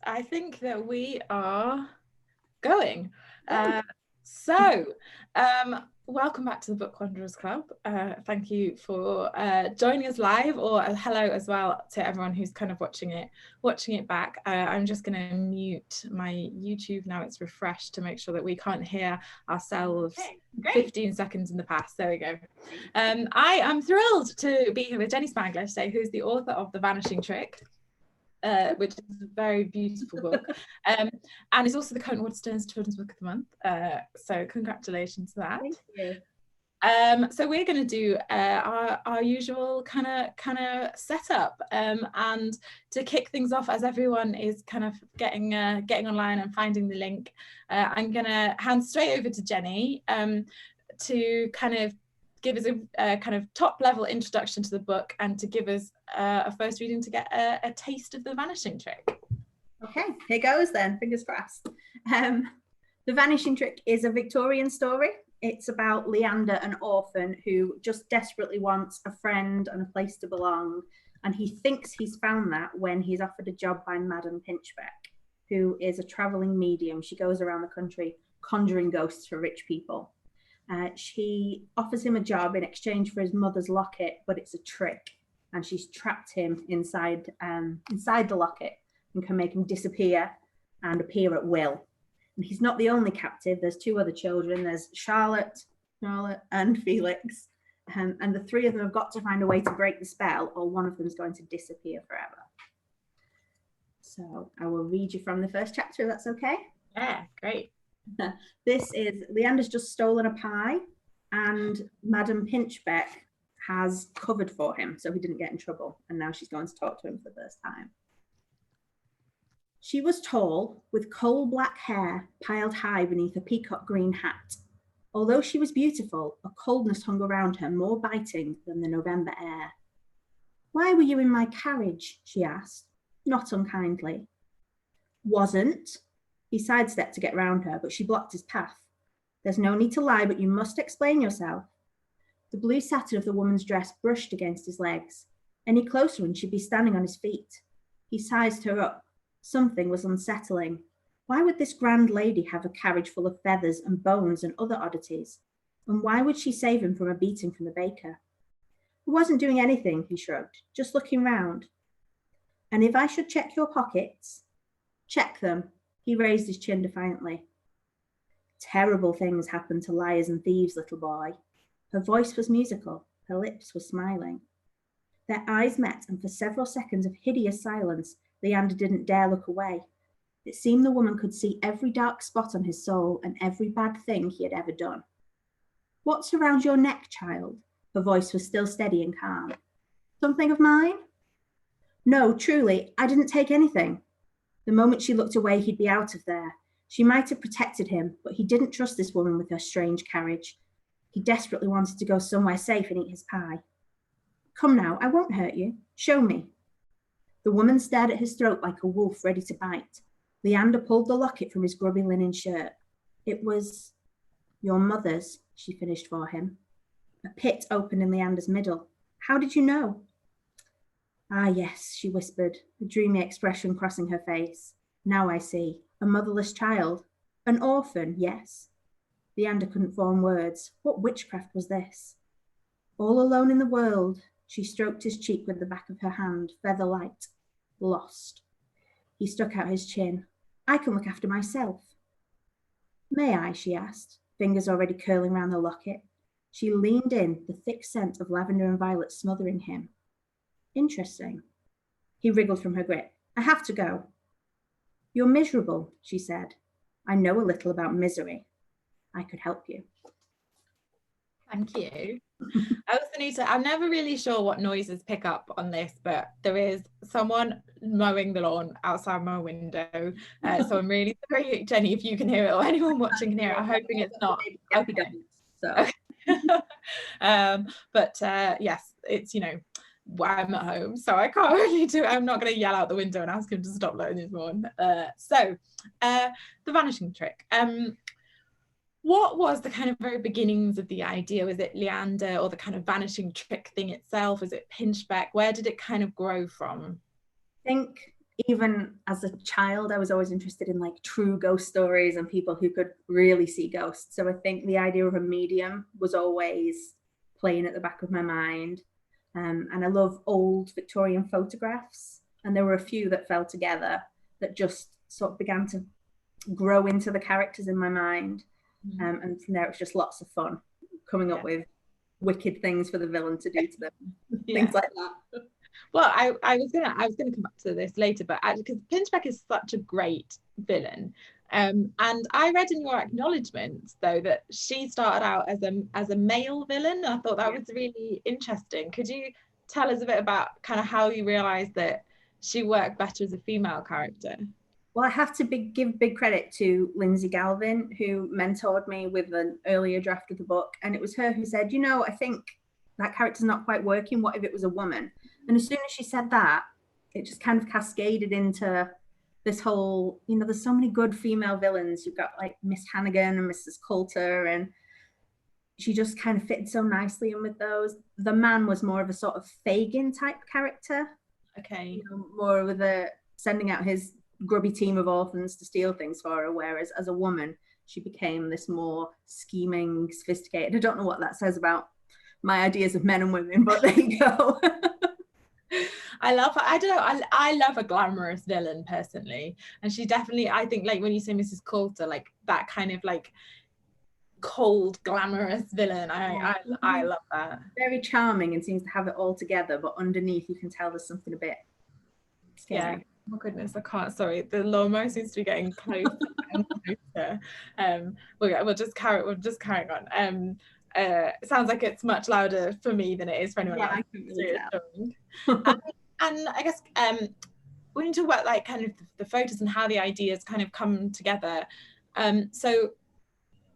I think that we are going. So, welcome back to the Bookwanderers Club. Thank you for joining us live, or hello as well to everyone who's kind of watching it back. I'm just going to mute my YouTube now. It's refreshed to make sure that we can't hear ourselves 15 seconds in the past. There we go. I am thrilled to be here with Jenni Spangler today, who's the author of The Vanishing Trick, which is a very beautiful book, and is also the current Waterstones Children's Book of the Month. So congratulations to that. Thank you. So we're going to do our usual kind of setup, and to kick things off, as everyone is kind of getting online and finding the link, I'm going to hand straight over to Jenni to kind of give us a kind of top level introduction to the book, and to give us a first reading to get a taste of The Vanishing Trick. Okay, here goes then, fingers crossed. The Vanishing Trick is a Victorian story. It's about Leander, an orphan who just desperately wants a friend and a place to belong. And he thinks he's found that when he's offered a job by Madame Pinchbeck, who is a travelling medium. She goes around the country conjuring ghosts for rich people. She offers him a job in exchange for his mother's locket, but it's a trick, and she's trapped him inside the locket and can make him disappear and appear at will. And he's not the only captive. There's two other children. There's Charlotte, and Felix, and the three of them have got to find a way to break the spell, or one of them is going to disappear forever. So I will read you from the first chapter, if that's okay. Yeah, great. This is Leander's just stolen a pie, and Madame Pinchbeck has covered for him so he didn't get in trouble, and now she's going to talk to him for the first time. She was tall, with coal black hair piled high beneath a peacock green hat. Although she was beautiful, a coldness hung around her more biting than the November air. "Why were you in my carriage?" she asked, not unkindly. "Wasn't." He sidestepped to get round her, but she blocked his path. "There's no need to lie, but you must explain yourself." The blue satin of the woman's dress brushed against his legs. Any closer and she'd be standing on his feet. He sized her up. Something was unsettling. Why would this grand lady have a carriage full of feathers and bones and other oddities? And why would she save him from a beating from the baker? "I wasn't doing anything," he shrugged, "just looking round." "And if I should check your pockets?" "Check them." He raised his chin defiantly. "Terrible things happen to liars and thieves, little boy." Her voice was musical. Her lips were smiling. Their eyes met, and for several seconds of hideous silence, Leander didn't dare look away. It seemed the woman could see every dark spot on his soul and every bad thing he had ever done. "What's around your neck, child?" Her voice was still steady and calm. "Something of mine?" "No, truly, I didn't take anything." The moment she looked away, he'd be out of there. She might have protected him, but he didn't trust this woman with her strange carriage. He desperately wanted to go somewhere safe and eat his pie. "Come now, I won't hurt you. Show me." The woman stared at his throat like a wolf ready to bite. Leander pulled the locket from his grubby linen shirt. "It was your mother's," she finished for him. A pit opened in Leander's middle. "How did you know?" "Ah, yes," she whispered, a dreamy expression crossing her face. "Now I see. A motherless child. An orphan, yes." Leander couldn't form words. What witchcraft was this? "All alone in the world." She stroked his cheek with the back of her hand, feather light. "Lost." He stuck out his chin. "I can look after myself." "May I?" she asked, fingers already curling round the locket. She leaned in, the thick scent of lavender and violet smothering him. "Interesting." He wriggled from her grip. "I have to go." "You're miserable," she said. "I know a little about misery. I could help you." Thank you. I also need to, I'm never really sure what noises pick up on this, but there is someone mowing the lawn outside my window. So I'm really sorry, Jenni, if you can hear it, or anyone watching can hear it. I'm hoping it's not. Okay. So. But yes, it's, you know, I'm at home, so I can't really do it. I'm not going to yell out the window and ask him to stop mowing his lawn. So The Vanishing Trick. What was the kind of very beginnings of the idea? Was it Leander, or the kind of vanishing trick thing itself? Was it Pinchbeck? Where did it kind of grow from? I think even as a child, I was always interested in like true ghost stories and people who could really see ghosts. So I think the idea of a medium was always playing at the back of my mind. And I love old Victorian photographs. And there were a few that fell together that just sort of began to grow into the characters in my mind. And from there, it was just lots of fun coming up with wicked things for the villain to do to them, things like that. Well, I was gonna come back to this later, but because Pinchbeck is such a great villain, and I read in your acknowledgements though that she started out as a male villain. I thought that was really interesting. Could you tell us a bit about kind of how you realised that she worked better as a female character? Well, I have to give big credit to Lindsay Galvin, who mentored me with an earlier draft of the book. And it was her who said, I think that character's not quite working. What if it was a woman? And as soon as she said that, it just kind of cascaded into this whole, there's so many good female villains. You've got like Miss Hannigan and Mrs. Coulter, and she just kind of fitted so nicely in with those. The man was more of a sort of Fagin type character. Okay. More with a sending out his grubby team of orphans to steal things for her, whereas as a woman she became this more scheming, sophisticated. I don't know what that says about my ideas of men and women, but there you go. I love I love a glamorous villain personally, and she definitely, I think, like when you say Mrs. Coulter, like that kind of like cold glamorous villain, I love that. Very charming and seems to have it all together, but underneath you can tell there's something a bit scary. Yeah. Oh goodness, I can't. Sorry, the lawnmower seems to be getting closer and closer. We'll just carry on. It sounds like it's much louder for me than it is for anyone else. I can really tell. And I guess we need to talk about like kind of the photos and how the ideas kind of come together. So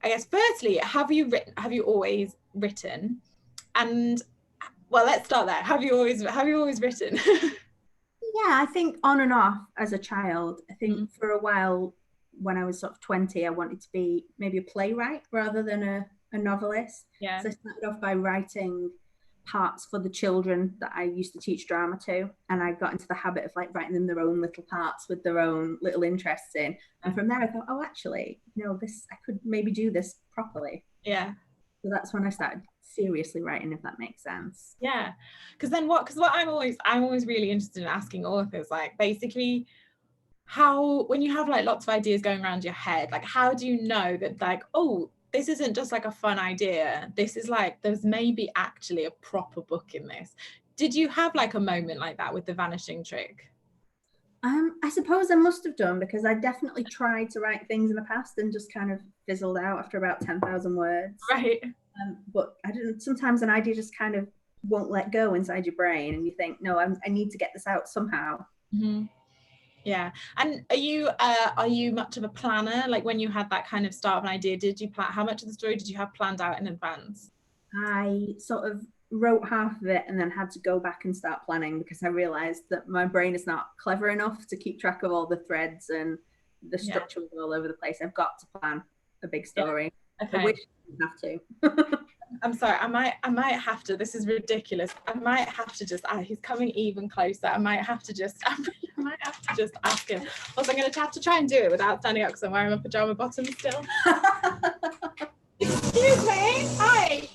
I guess firstly, have you always written? And well, let's start there. Have you always written? Yeah, I think on and off as a child. I think for a while when I was sort of 20, I wanted to be maybe a playwright rather than a novelist. Yeah. So I started off by writing parts for the children that I used to teach drama to. And I got into the habit of like writing them their own little parts with their own little interests in. And from there I thought, oh, actually, I could maybe do this properly. Yeah. So that's when I started seriously writing, if that makes sense. Yeah, because what I'm always really interested in asking authors, like basically how, when you have like lots of ideas going around your head, like how do you know that like, oh, this isn't just like a fun idea, this is like there's maybe actually a proper book in this? Did you have like a moment like that with The Vanishing Trick? I suppose I must have done, because I definitely tried to write things in the past and just kind of fizzled out after about 10,000 words. Right. But I didn't. Sometimes an idea just kind of won't let go inside your brain, and you think, no, I need to get this out somehow. Mm-hmm. Yeah. And are you much of a planner? Like when you had that kind of start of an idea, did you plan, how much of the story did you have planned out in advance? I sort of wrote half of it and then had to go back and start planning, because I realized that my brain is not clever enough to keep track of all the threads and the structure all over the place. I've got to plan a big story. Yeah. Okay. I wish I didn't have to. I'm sorry, I might have to, this is ridiculous, I might have to just, he's coming even closer, I might have to just ask him. Also, I'm going to have to try and do it without standing up because I'm wearing my pajama bottoms still. Excuse me, hi,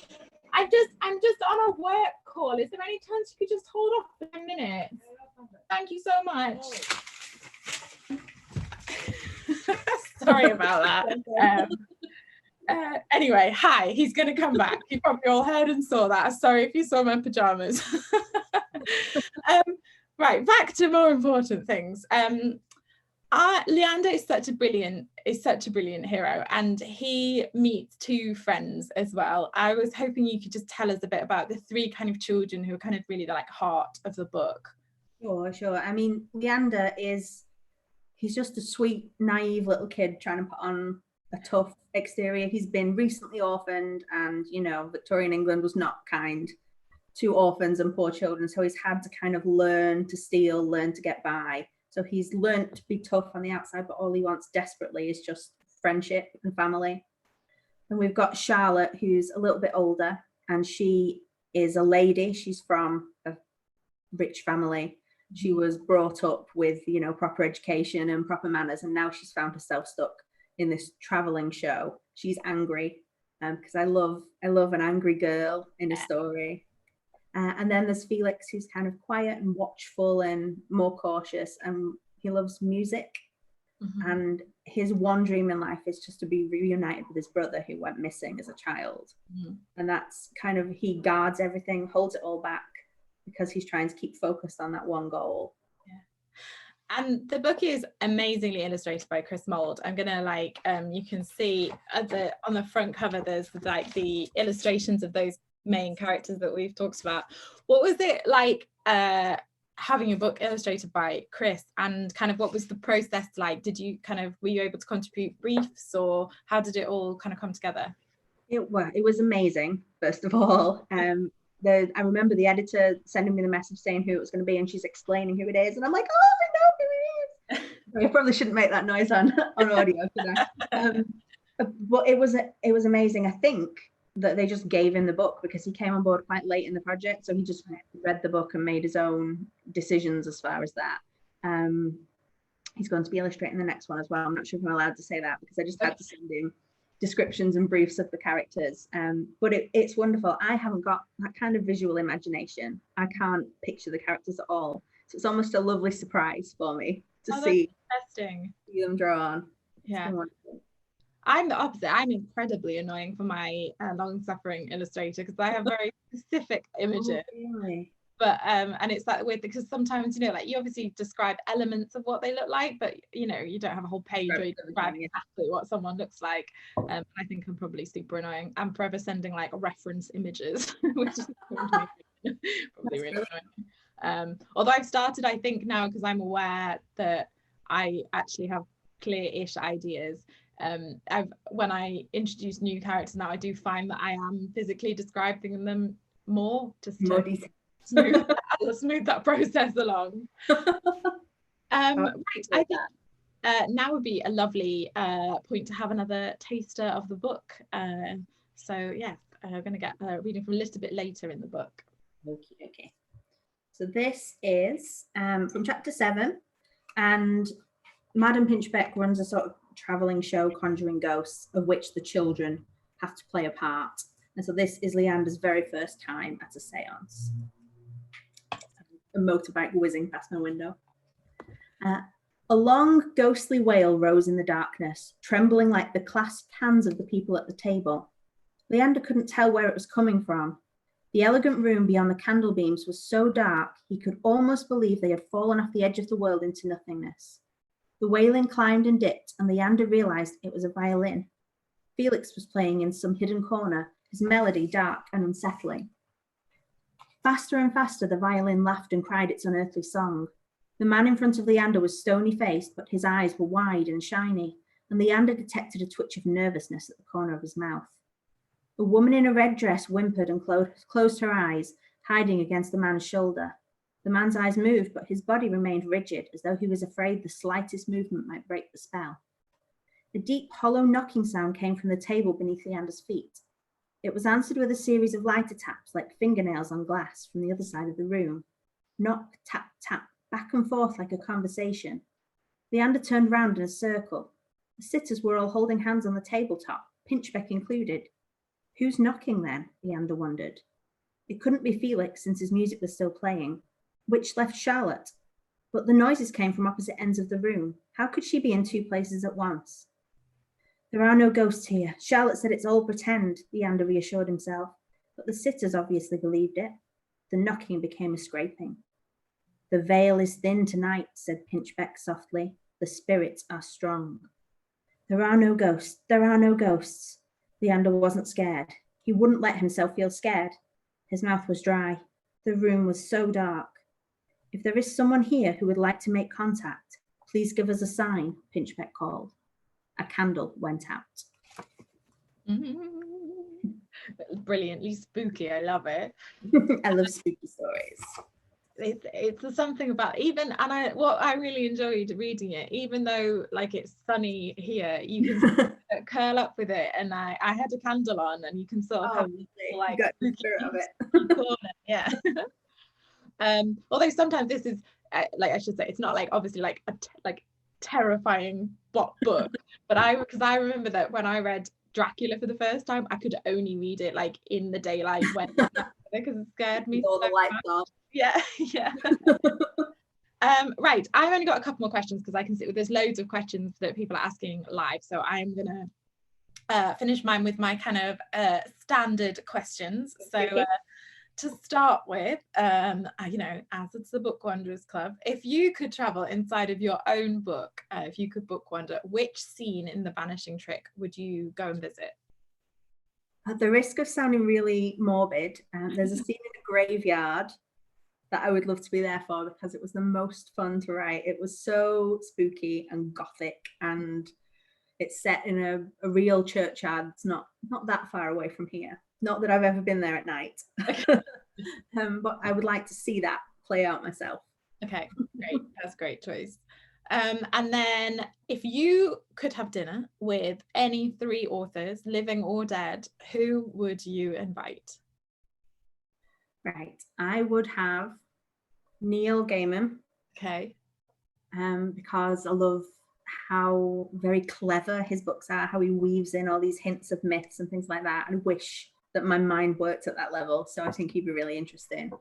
I'm just on a work call, is there any chance you could just hold off for a minute? Thank you so much. Sorry about that. Anyway, hi, he's going to come back. You probably all heard and saw that. Sorry if you saw my pajamas. Right, back to more important things. Leander is such a brilliant hero, and he meets two friends as well. I was hoping you could just tell us a bit about the three kind of children who are kind of really the like heart of the book. Sure. I mean, Leander he's just a sweet, naive little kid trying to put on a tough exterior. He's been recently orphaned, and Victorian England was not kind to orphans and poor children, so he's had to kind of learn to steal, learn to get by. So he's learned to be tough on the outside, but all he wants desperately is just friendship and family. And we've got Charlotte, who's a little bit older, and she is a lady. She's from a rich family, She was brought up with, you know, proper education and proper manners, and now she's found herself stuck in this traveling show. She's angry, because I love an angry girl in a story. And then there's Felix, who's kind of quiet and watchful and more cautious, and he loves music. And his one dream in life is just to be reunited with his brother who went missing as a child. And that's kind of, he guards everything, holds it all back, because he's trying to keep focused on that one goal. And the book is amazingly illustrated by Chris Mould. I'm gonna like, you can see on the front cover, there's like the illustrations of those main characters that we've talked about. What was it like having a book illustrated by Chris, and kind of what was the process like? Were you able to contribute briefs, or how did it all kind of come together? It was amazing, first of all. I remember the editor sending me the message saying who it was going to be, and she's explaining who it is, and I'm like, oh, I know who it is. I probably shouldn't make that noise on audio, but it was amazing. I think that they just gave him the book because he came on board quite late in the project, so he just read the book and made his own decisions as far as that. He's going to be illustrating the next one as well. I'm not sure if I'm allowed to say that because I just had to send him descriptions and briefs of the characters, but it's wonderful. I haven't got that kind of visual imagination. I can't picture the characters at all, so it's almost a lovely surprise for me to see them drawn. Yeah, I'm the opposite. I'm incredibly annoying for my long-suffering illustrator because I have very specific images. Oh, really? But and it's that weird because sometimes, you know, like you obviously describe elements of what they look like, but you know, you don't have a whole page where you describe exactly what someone looks like. I think I'm probably super annoying. I'm forever sending like reference images, which is probably really annoying. Although I've started, I think now, because I'm aware that I actually have clear-ish ideas. When I introduce new characters now, I do find that I am physically describing them more, just to smooth that process along. Right, I think now would be a lovely point to have another taster of the book. So yeah, we're going to get reading from a little bit later in the book. Okay. So this is from chapter 7, and Madam Pinchbeck runs a sort of travelling show conjuring ghosts, of which the children have to play a part. And so this is Leander's very first time at a seance. A motorbike whizzing past my window. A long, ghostly wail rose in the darkness, trembling like the clasped hands of the people at the table. Leander couldn't tell where it was coming from. The elegant room beyond the candle beams was so dark he could almost believe they had fallen off the edge of the world into nothingness. The wailing climbed and dipped, and Leander realised it was a violin. Felix was playing in some hidden corner, his melody dark and unsettling. Faster and faster the violin laughed and cried its unearthly song. The man in front of Leander was stony-faced, but his eyes were wide and shiny, and Leander detected a twitch of nervousness at the corner of his mouth. A woman in a red dress whimpered and closed her eyes, hiding against the man's shoulder. The man's eyes moved, but his body remained rigid, as though he was afraid the slightest movement might break the spell. A deep, hollow knocking sound came from the table beneath Leander's feet. It was answered with a series of lighter taps, like fingernails on glass, from the other side of the room. Knock, tap, tap, back and forth like a conversation. Leander turned round in a circle. The sitters were all holding hands on the tabletop, Pinchbeck included. Who's knocking then? Leander wondered. It couldn't be Felix, since his music was still playing, which left Charlotte. But the noises came from opposite ends of the room. How could she be in two places at once? There are no ghosts here. Charlotte said it's all pretend, Leander reassured himself, but the sitters obviously believed it. The knocking became a scraping. The veil is thin tonight, said Pinchbeck softly. The spirits are strong. There are no ghosts. There are no ghosts. Leander wasn't scared. He wouldn't let himself feel scared. His mouth was dry. The room was so dark. If there is someone here who would like to make contact, please give us a sign, Pinchbeck called. A candle went out. Brilliantly spooky. I love it. I love spooky stories. It's something about what I really enjoyed reading it, even though like it's sunny here, you can curl up with it, and I had a candle on, and you can sort of have like got the spirit of it. Corner, yeah. Although sometimes this is I should say, it's not like obviously like a terrifying book, but because I remember that when I read Dracula for the first time, I could only read it like in the daylight when because it scared me all so the lights much. on. Yeah. Right, I've only got a couple more questions because I can see there's loads of questions that people are asking live, so I'm gonna finish mine with my kind of standard questions. So to start with, you know, as it's the Bookwanderers Club, if you could travel inside of your own book, if you could book wander, which scene in the Vanishing Trick would you go and visit? At the risk of sounding really morbid, there's a scene in a graveyard that I would love to be there for because it was the most fun to write. It was so spooky and gothic, and it's set in a real churchyard. It's not that far away from here. Not that I've ever been there at night. But I would like to see that play out myself. Okay, great. That's a great choice. And then if you could have dinner with any 3 authors, living or dead, who would you invite? Right. I would have Neil Gaiman. Okay. Because I love how very clever his books are, how he weaves in all these hints of myths and things like that. I wish that my mind worked at that level, so I think he'd be really interesting.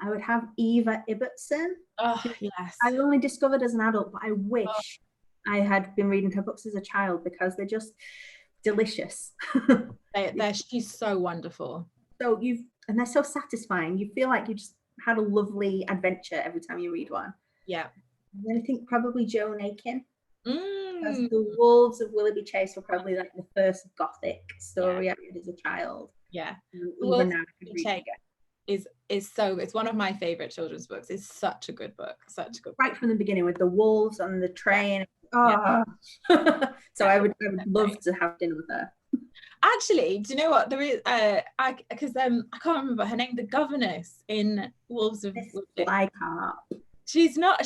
I would have Eva Ibbotson. Oh, yes. I only discovered as an adult, but I wish I had been reading her books as a child because they're just delicious. She's so wonderful. And they're so satisfying. You feel like you just had a lovely adventure every time you read one. Yeah. And then I think probably Joan Aiken. Because The Wolves of Willoughby Chase were probably like the first gothic story I read as a child. Yeah. Even now I could read it. It's one of my favorite children's books. It's such a good book. Such a good book. Right from the beginning with the wolves on the train. So I would love to have dinner with her. Actually, do you know what there is? I can't remember her name. The governess in Wolves of Flycarp. She's not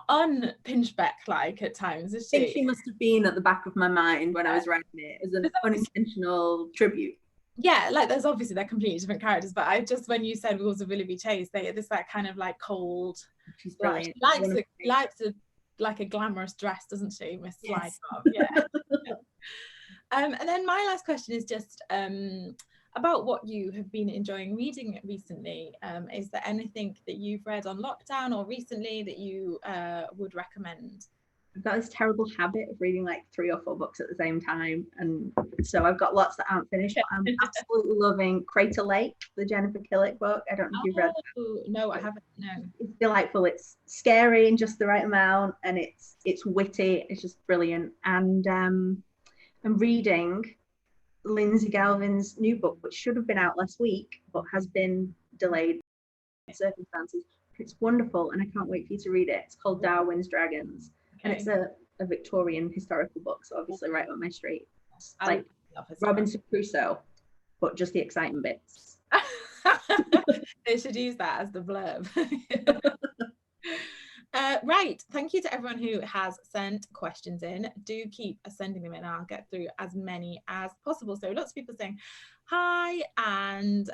un-pinchbeck like at times, is she? I think she must have been at the back of my mind when I was writing it as an unintentional tribute. Yeah, like they're completely different characters, but I just, when you said Wolves of Willoughby Chase, this that kind of like cold. She's brilliant. She likes a glamorous dress, doesn't she, Miss Flycarp? Yeah. And then my last question is just about what you have been enjoying reading recently. Is there anything that you've read on lockdown or recently that you would recommend? I've got this terrible habit of reading like 3 or 4 books at the same time, and so I've got lots that aren't finished. I'm absolutely loving Crater Lake, the Jennifer Killick book. I don't know if you've read that. No, I haven't. No. It's delightful. It's scary in just the right amount, and it's witty. It's just brilliant. And I'm reading Lindsay Galvin's new book, which should have been out last week, but has been delayed by circumstances. It's wonderful, and I can't wait for you to read it. It's called Darwin's Dragons. And it's a Victorian historical book, so obviously right up my street. It's like Robinson Crusoe, but just the exciting bits. They should use that as the blurb. Right, thank you to everyone who has sent questions in. Do keep sending them in. I'll get through as many as possible. So lots of people saying hi, and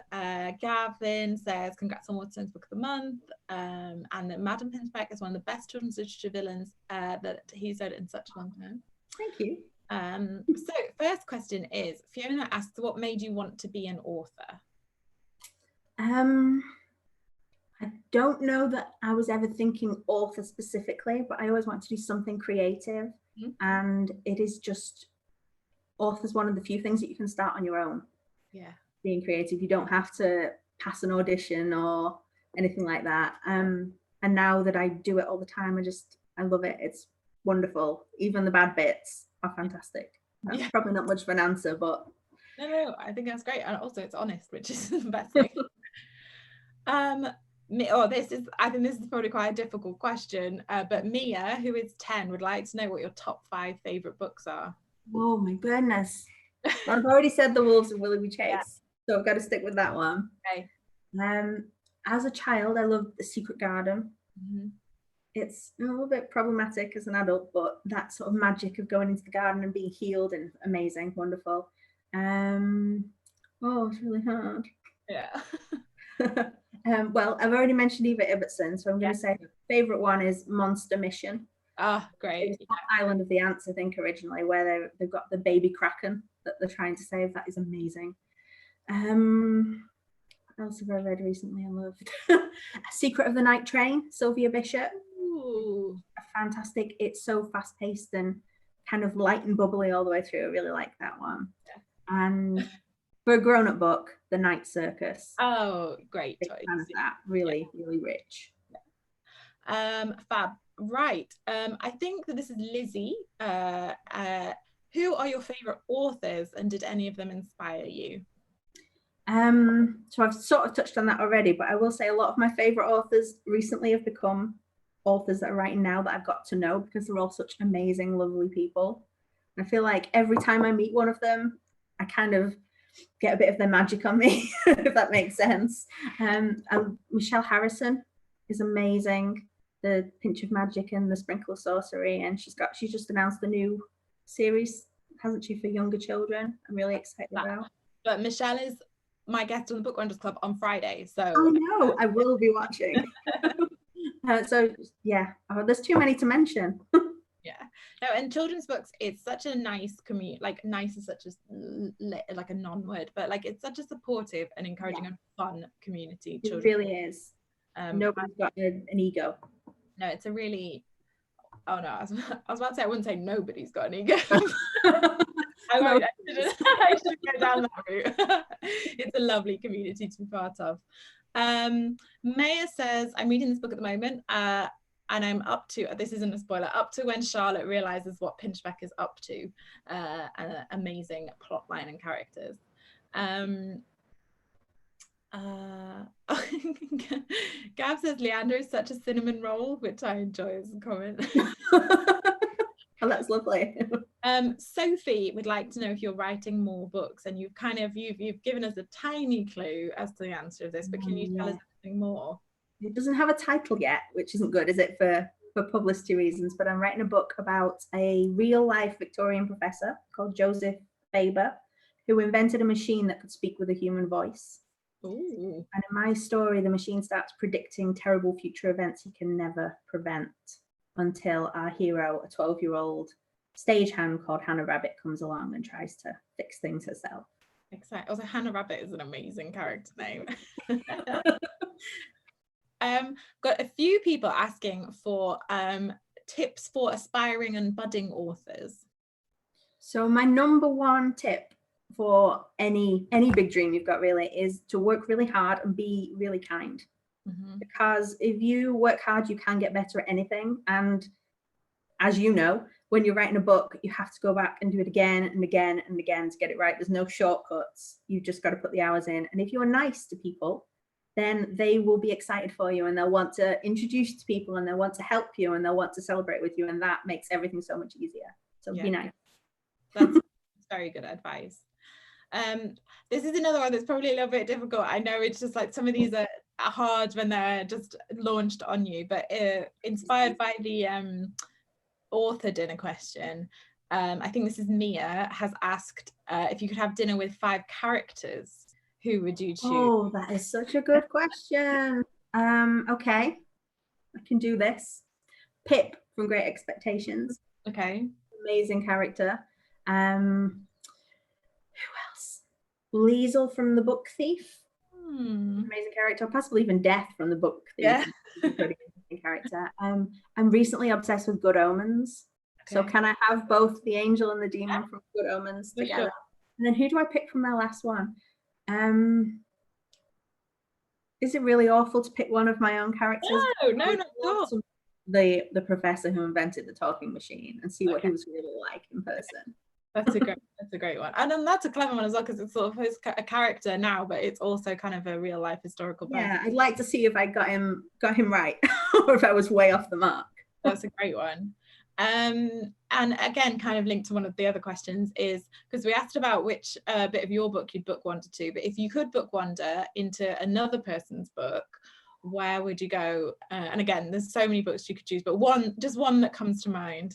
Gavin says congrats on Waterstone's Book of the Month, and that Madam Pinchbeck is one of the best children's literature villains that he's read in such a long time. Thank you. So first question is, Fiona asks, what made you want to be an author? I don't know that I was ever thinking author specifically, but I always want to do something creative. And it is just, author's one of the few things that you can start on your own. Yeah. Being creative, you don't have to pass an audition or anything like that. And now that I do it all the time, I love it. It's wonderful. Even the bad bits are fantastic. That's probably not much of an answer, but no, I think that's great. And also it's honest, which is the best thing. I think this is probably quite a difficult question, but Mia, who is 10, would like to know what your top 5 favorite books are. Oh my goodness. I've already said The Wolves of Willoughby Chase, so I've got to stick with that one. Okay. As a child, I loved The Secret Garden. It's a little bit problematic as an adult, but that sort of magic of going into the garden and being healed and amazing, wonderful. It's really hard. Yeah. Well, I've already mentioned Eva Ibbotson, so I'm going to say favourite one is Monster Mission. Ah, great. It's Island of the Ants, I think, originally, where they've got the baby kraken that they're trying to save. That is amazing. What else have I read recently and loved? Secret of the Night Train, Sylvia Bishop. Ooh. Fantastic. It's so fast-paced and kind of light and bubbly all the way through. I really like that one. Yeah. And for a grown-up book, The Night Circus. Oh, great choice. Kind of that. Really, really rich. Fab. Right. I think that this is Lizzie. Who are your favourite authors, and did any of them inspire you? So I've sort of touched on that already, but I will say a lot of my favourite authors recently have become authors that are writing now that I've got to know, because they're all such amazing, lovely people. And I feel like every time I meet one of them, I kind of get a bit of their magic on me, if that makes sense. Michelle Harrison is amazing. The Pinch of Magic and the Sprinkle of Sorcery, and she's just announced the new series, hasn't she, for younger children? I'm really excited about. But Michelle is my guest on the Bookwanderers Club on Friday, so I know I will be watching. So yeah, there's too many to mention. Yeah, no, and children's books, it's such a nice community. Like, nice is such like a non-word, but like it's such a supportive and encouraging and fun community. It really is. Nobody's got an ego. No, it's a really, oh no, I was about to say, I wouldn't say nobody's got an ego. I should go down that route. It's a lovely community to be part of. Maya says, I'm reading this book at the moment, and I'm up to, this isn't a spoiler, up to when Charlotte realizes what Pinchbeck is up to. An amazing plot line and characters. Gab says Leander is such a cinnamon roll, which I enjoy as a comment. Oh, that's lovely. Sophie would like to know if you're writing more books, and you've given us a tiny clue as to the answer of this, but can you tell us anything more? It doesn't have a title yet, which isn't good, is it, for publicity reasons, but I'm writing a book about a real life Victorian professor called Joseph Faber, who invented a machine that could speak with a human voice. Ooh. And in my story, the machine starts predicting terrible future events he can never prevent, until our hero, a 12-year-old stagehand called Hannah Rabbit, comes along and tries to fix things herself. Exciting. Also, Hannah Rabbit is an amazing character name. Got a few people asking for tips for aspiring and budding authors. So my number one tip for any big dream you've got really is to work really hard and be really kind. Mm-hmm. Because if you work hard, you can get better at anything. And as you know, when you're writing a book, you have to go back and do it again and again and again to get it right. There's no shortcuts. You've just got to put the hours in. And if you're nice to people, then they will be excited for you, and they'll want to introduce you to people, and they'll want to help you, and they'll want to celebrate with you. And that makes everything so much easier. So be nice. That's very good advice. This is another one that's probably a little bit difficult. I know it's just like some of these are hard when they're just launched on you, but inspired by the author dinner question, I think this is Mia, has asked if you could have dinner with 5 characters, who would you choose? Oh, that is such a good question. Okay, I can do this. Pip from Great Expectations. Okay. Amazing character. Who else? Liesel from The Book Thief. Amazing character. Possibly even Death from The Book Thief. Yeah. Pretty interesting character. I'm recently obsessed with Good Omens. Okay. So can I have both the angel and the demon from Good Omens together? Sure. And then who do I pick from my last one? Is it really awful to pick one of my own characters? No, not at all. The professor who invented the talking machine and see what he was really like in person. That's a great one. And then that's a clever one as well, because it's sort of a character now, but it's also kind of a real life historical person. Yeah, I'd like to see if I got him right or if I was way off the mark. That's a great one. And again, kind of linked to one of the other questions, is because we asked about which bit of your book you'd book wander to, but if you could book wander into another person's book, where would you go? And again, there's so many books you could choose, but just one that comes to mind.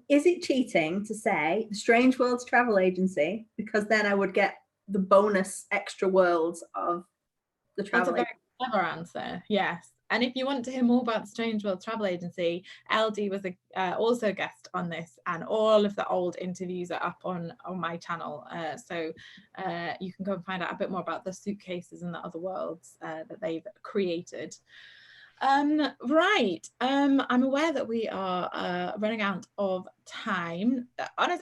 Is it cheating to say the Strange Worlds Travel Agency? Because then I would get the bonus extra worlds of the travel. clever answer. Yes. And if you want to hear more about the Strange World Travel Agency, LD was also a guest on this, and all of the old interviews are up on my channel. So you can go and find out a bit more about the suitcases and the other worlds that they've created. Right. I'm aware that we are running out of time.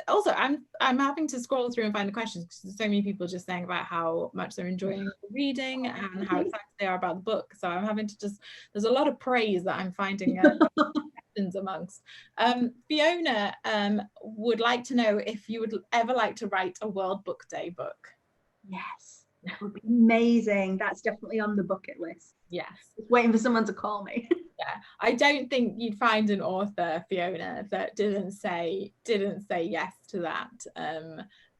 Also, I'm having to scroll through and find the questions because there's so many people just saying about how much they're enjoying reading and how excited they are about the book. So I'm having to there's a lot of praise that I'm finding questions amongst. Fiona would like to know if you would ever like to write a World Book Day book. Yes, that would be amazing. That's definitely on the bucket list. Yes. Just waiting for someone to call me. Yeah, I don't think you'd find an author, Fiona, that didn't say yes to that.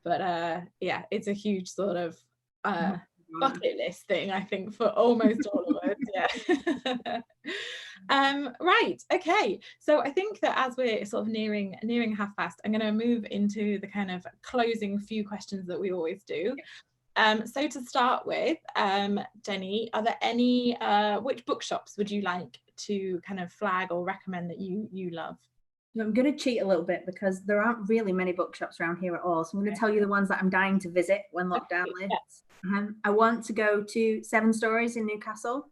But yeah, it's a huge sort of bucket list thing, I think, for almost all of us. Yeah. Right. Okay. So I think that as we're sort of nearing past, I'm going to move into the kind of closing few questions that we always do. So to start with, Jenni, are there any which bookshops would you like to kind of flag or recommend that you love? I'm going to cheat a little bit because there aren't really many bookshops around here at all. So I'm going to tell you the ones that I'm dying to visit when lockdown lifts. I want to go to Seven Stories in Newcastle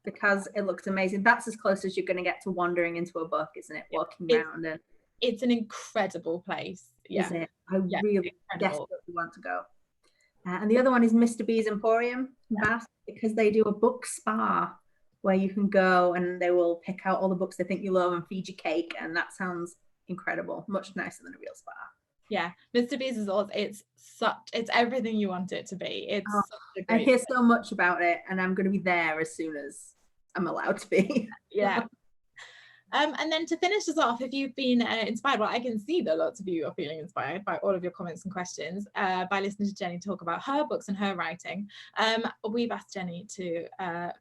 because it looks amazing. That's as close as you're going to get to wandering into a book, isn't it? Walking around. And it's an incredible place. Yeah. Is it? I really desperately want to go. And the other one is Mr. B's Emporium in Bath, because they do a book spa where you can go and they will pick out all the books they think you love and feed you cake. And that sounds incredible. Much nicer than a real spa. Yeah, Mr. B's is also, it's everything you want it to be. It's such a great I hear so much about it, and I'm going to be there as soon as I'm allowed to be. Yeah. And then to finish us off, if you've been inspired, well, I can see that lots of you are feeling inspired by all of your comments and questions by listening to Jenni talk about her books and her writing. We've asked Jenni to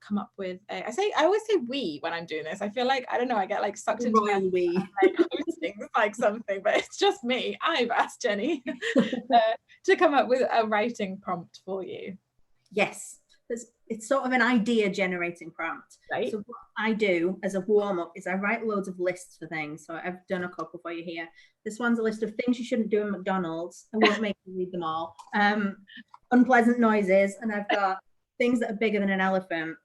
come up with I always say we when I'm doing this. I feel like, I don't know, I get like sucked into we like hosting like something, but it's just me. I've asked Jenni to come up with a writing prompt for you. Yes. It's sort of an idea generating prompt. Right. So what I do as a warm-up is I write loads of lists for things. So I've done a couple for you here. This one's a list of things you shouldn't do in Macdonalds. I won't make you read them all. Unpleasant noises, and I've got things that are bigger than an elephant.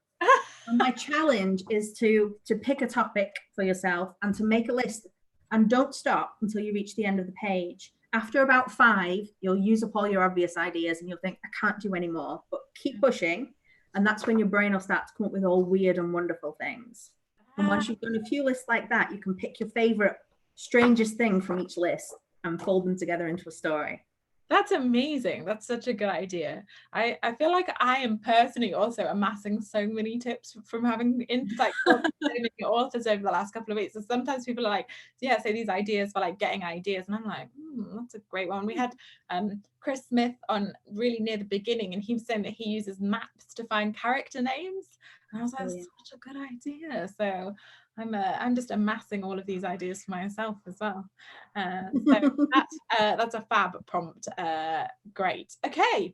And my challenge is to pick a topic for yourself and to make a list, and don't stop until you reach the end of the page. After about 5, you'll use up all your obvious ideas and you'll think, I can't do any more, but keep pushing. And that's when your brain will start to come up with all weird and wonderful things. And once you've done a few lists like that, you can pick your favorite, strangest thing from each list and fold them together into a story. That's amazing. That's such a good idea. I feel like I am personally also amassing so many tips from having insight from so many authors over the last couple of weeks. So sometimes people are like, yeah, say these ideas for like getting ideas. And I'm like, that's a great one. We had Chris Smith on really near the beginning, and he was saying that he uses maps to find character names. And I was like, that's such a good idea. So I'm just amassing all of these ideas for myself as well. So that's a fab prompt. Great. Okay.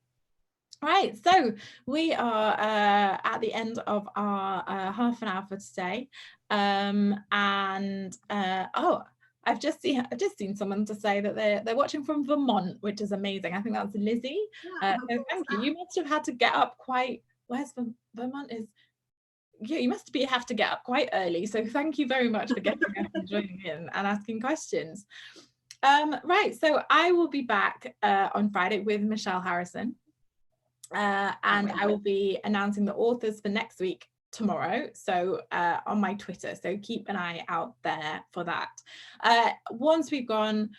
Right, so we are at the end of our half an hour for today, I've just seen someone to say that they're watching from Vermont, which is amazing. I think that's Lizzie. So thank you. You must have had to get up quite. Where's Vermont? Is yeah, you must have to get up quite early. So thank you very much for getting up and joining in and asking questions. Right, so I will be back on Friday with Michelle Harrison. And I will be announcing the authors for next week tomorrow, so on my Twitter, so keep an eye out there for that. Once we've gone,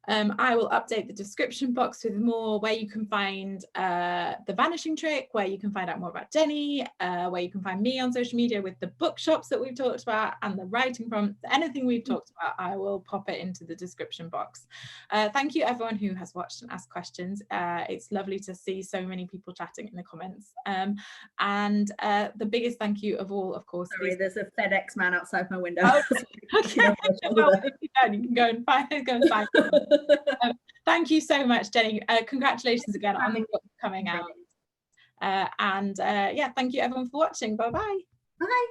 I will update the description box with more where you can find the Vanishing Trick, where you can find out more about Jenni, where you can find me on social media with the bookshops that we've talked about and the writing prompts. Anything we've talked about, I will pop it into the description box. Thank you everyone who has watched and asked questions. It's lovely to see so many people chatting in the comments. And the biggest thank you of all, of course. Sorry, there's a FedEx man outside my window. Oh, okay. Well, you can go and find thank you so much, Jenni. Congratulations again on the book coming out. And yeah, thank you everyone for watching. Bye-bye. Bye.